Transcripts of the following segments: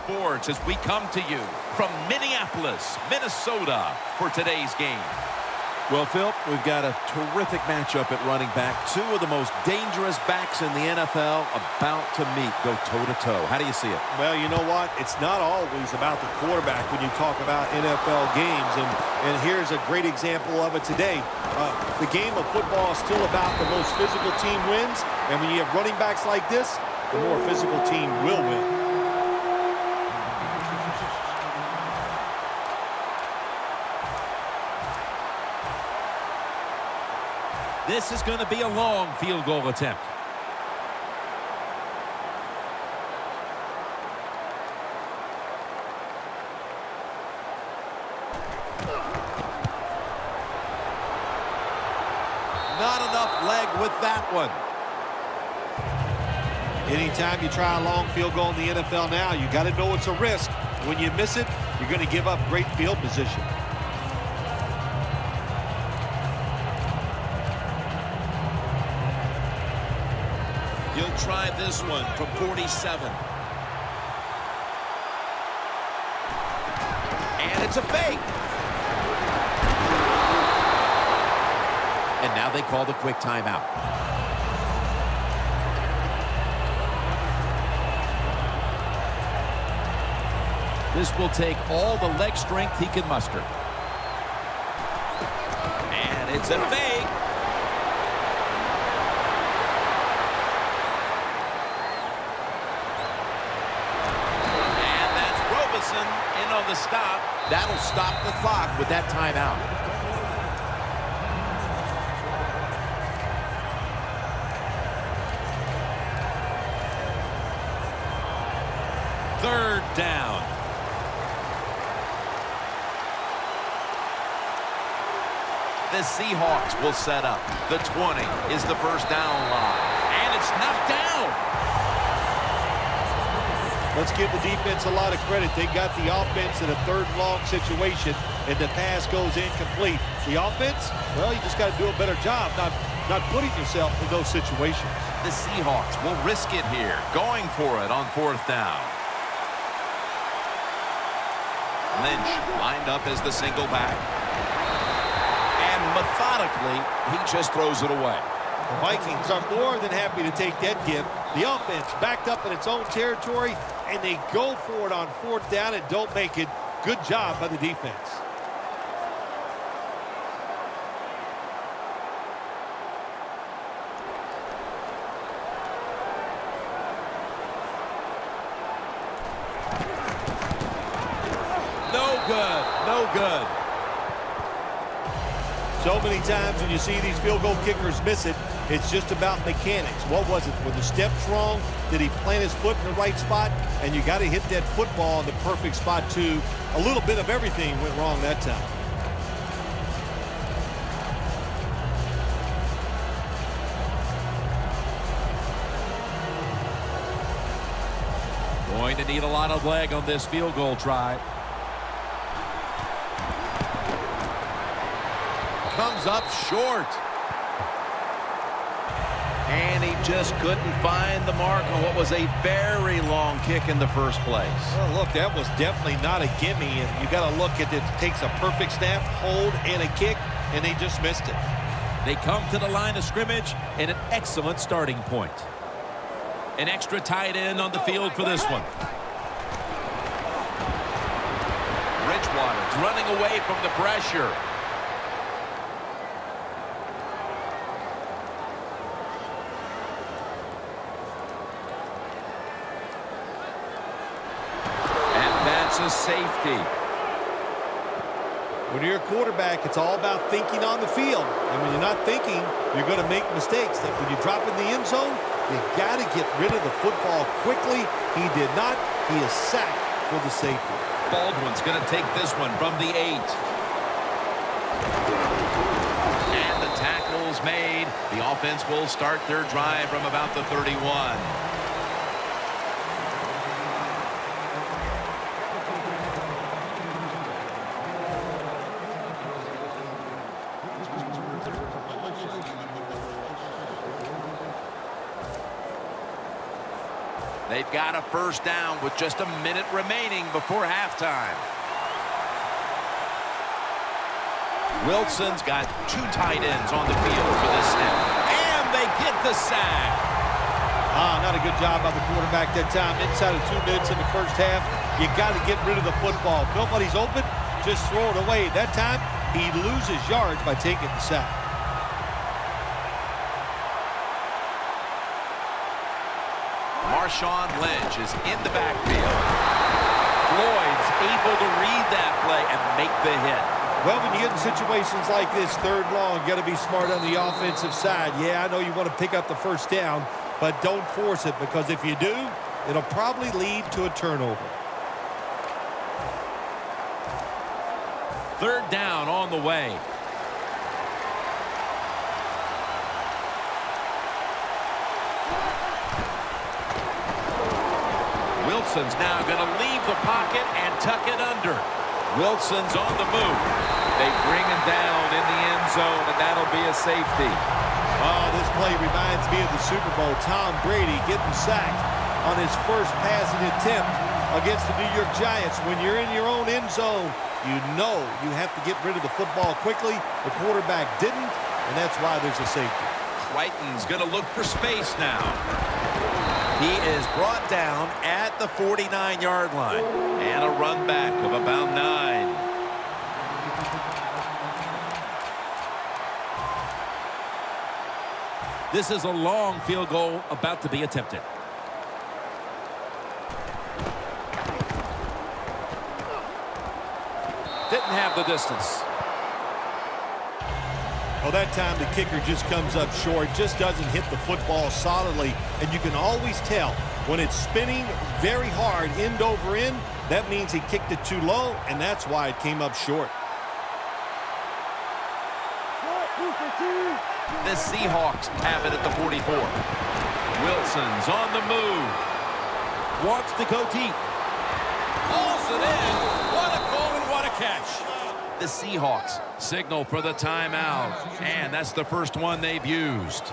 sports as we come to you from Minneapolis, Minnesota for today's game. Well, Phil, we've got a terrific matchup at running back. Two of the most dangerous backs in the NFL about to meet, go toe-to-toe. How do you see it? Well, you know what? It's not always about the quarterback when you talk about NFL games, and here's a great example of it today. The game of football is still about the most physical team wins, and when you have running backs like this, the more physical team will win. This is going to be a long field goal attempt. Not enough leg with that one. Anytime you try a long field goal in the NFL now, you got to know it's a risk. When you miss it, you're going to give up great field position. He'll try this one from 47. And it's a fake. And now they call the quick timeout. This will take all the leg strength he can muster. And it's a fake. In on the stop. That'll stop the clock with that timeout. Third down. The Seahawks will set up. The 20 is the first down line. And it's knocked down. Let's give the defense a lot of credit. They got the offense in a third and long situation, and the pass goes incomplete. The offense, well, you just got to do a better job not putting yourself in those situations. The Seahawks will risk it here, going for it on fourth down. Lynch lined up as the single back. And methodically, he just throws it away. The Vikings are more than happy to take that gift. The offense backed up in its own territory, and they go for it on fourth down and don't make it. Good job by the defense. No good. No good. So many times when you see these field goal kickers miss it, it's just about mechanics. What was it? Were the steps wrong? Did he plant his foot in the right spot? And you got to hit that football in the perfect spot, too. A little bit of everything went wrong that time. Going to need a lot of leg on this field goal try. Comes up short. And he just couldn't find the mark on what was a very long kick in the first place. Well, look, that was definitely not a gimme. And you got to look at it. It takes a perfect snap, hold, and a kick, and they just missed it. They come to the line of scrimmage and an excellent starting point. An extra tight end on the field for this one. Bridgewater's running away from the pressure. A safety. When you're a quarterback, it's all about thinking on the field. And when you're not thinking, you're going to make mistakes. That when you drop in the end zone, you got to get rid of the football quickly. He did not. He is sacked for the safety. Baldwin's going to take this one from the 8. And the tackle's made. The offense will start their drive from about the 31. They've got a first down with just a minute remaining before halftime. Wilson's got 2 tight ends on the field for this snap. And they get the sack. Not a good job by the quarterback that time. Inside of 2 minutes in the first half, you got to get rid of the football. Nobody's open, just throw it away. That time, he loses yards by taking the sack. Marshawn Lynch is in the backfield. Floyd's able to read that play and make the hit. Well, when you get in situations like this, 3rd long, you got to be smart on the offensive side. Yeah, I know you want to pick up the first down, but don't force it, because if you do, it'll probably lead to a turnover. 3rd down on the way. Wilson's now going to leave the pocket and tuck it under. Wilson's on the move. They bring him down in the end zone, and that'll be a safety. Oh, this play reminds me of the Super Bowl. Tom Brady getting sacked on his first passing attempt against the New York Giants. When you're in your own end zone, you know you have to get rid of the football quickly. The quarterback didn't, and that's why there's a safety. Crichton's going to look for space now. He is brought down at the 49-yard line. And a run back of about 9. This is a long field goal about to be attempted. Didn't have the distance. Well, that time the kicker just comes up short, just doesn't hit the football solidly, and you can always tell when it's spinning very hard end over end, that means he kicked it too low, and that's why it came up short. The Seahawks have it at the 44. Wilson's on the move. Wants to go deep. Pulls it in. What a goal and what a catch. The Seahawks signal for the timeout, and that's the first one they've used.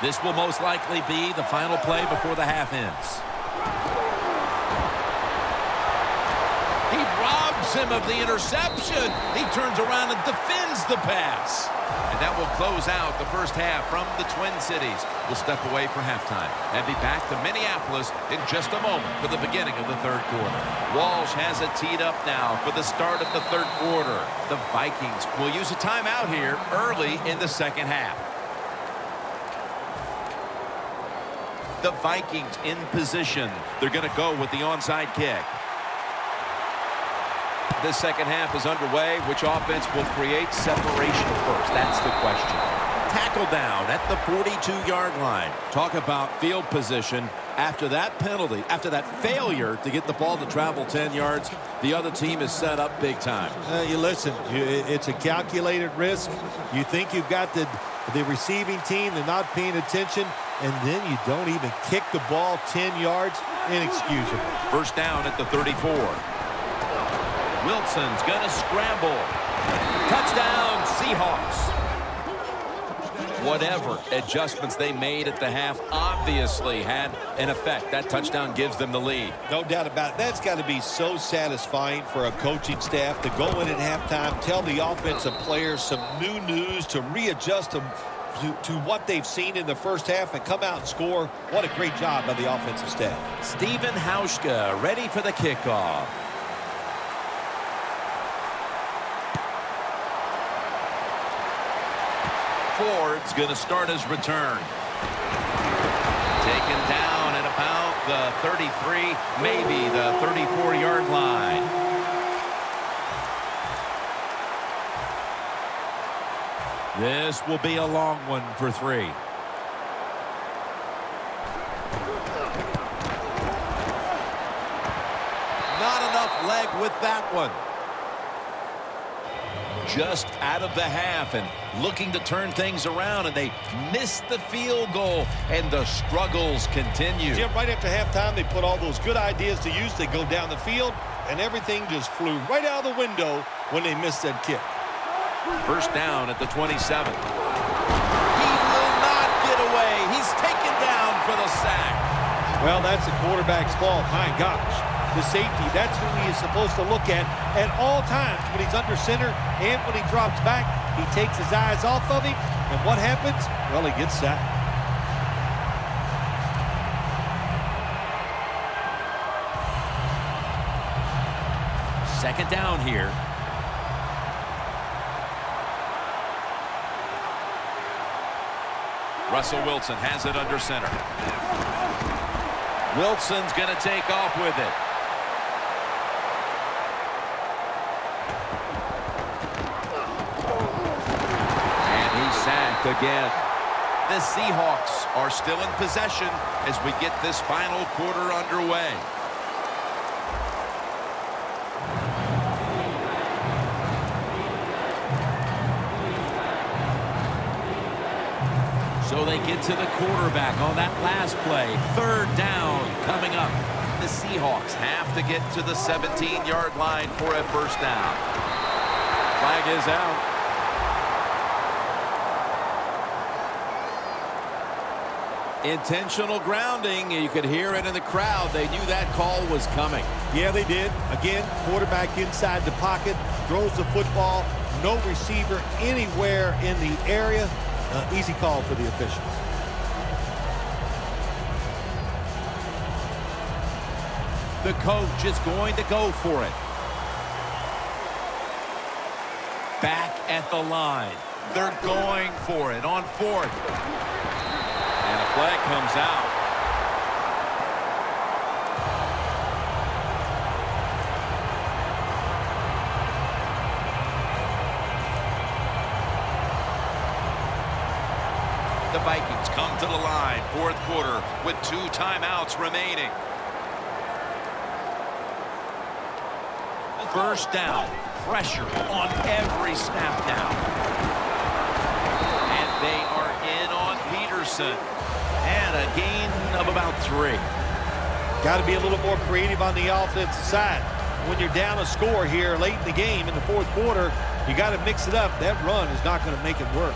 This will most likely be the final play before the half ends. He robs him of the interception. He turns around and defends the pass. And that will close out the first half from the Twin Cities. We'll step away for halftime and be back to Minneapolis in just a moment for the beginning of the 3rd quarter. Walsh has it teed up now for the start of the 3rd quarter. The Vikings will use a timeout here early in the 2nd half. The Vikings in position. They're going to go with the onside kick. The 2nd half is underway. Which offense will create separation first? That's the question. Tackle down at the 42-yard line. Talk about field position. After that penalty, after that failure to get the ball to travel 10 yards, the other team is set up big time. You listen, it's a calculated risk. You think you've got the receiving team, they're not paying attention, and then you don't even kick the ball 10 yards. Inexcusable. First down at the 34. Wilson's going to scramble. Touchdown, Seahawks. Whatever adjustments they made at the half obviously had an effect. That touchdown gives them the lead. No doubt about it. That's got to be so satisfying for a coaching staff to go in at halftime, tell the offensive players some new news, to readjust them to what they've seen in the first half and come out and score. What a great job by the offensive staff. Stephen Hauschka ready for the kickoff. Ford's going to start his return. Taken down at about the 33, maybe the 34-yard line. This will be a long one for 3. Not enough leg with that one. Just out of the half and looking to turn things around, and they missed the field goal, and the struggles continue. Jim, right after halftime, they put all those good ideas to use. They go down the field, and everything just flew right out of the window when they missed that kick. First down at the 27. He will not get away. He's taken down for the sack. Well, that's the quarterback's fault. My gosh. The safety, that's who he is supposed to look at all times when he's under center and when he drops back. He takes his eyes off of him, and what happens? Well, he gets sacked. Second down here. Russell Wilson has it under center. Wilson's going to take off with it. And he's sacked again. The Seahawks are still in possession as we get this final quarter underway. So they get to the quarterback on that last play. Third down coming up. The Seahawks have to get to the 17-yard line for a first down. Flag is out. Intentional grounding. You could hear it in the crowd. They knew that call was coming. Yeah, they did. Again, quarterback inside the pocket, throws the football, no receiver anywhere in the area. Easy call for the officials. The coach is going to go for it. Back at the line. They're going for it on fourth. And a flag comes out. The Vikings come to the line, fourth quarter, with 2 timeouts remaining. First down, pressure on every snap now. And they are in on Peterson. And a gain of about 3. Got to be a little more creative on the offensive side. When you're down a score here late in the game in the fourth quarter, you got to mix it up. That run is not going to make it work.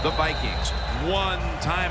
The Vikings, 1 timeout.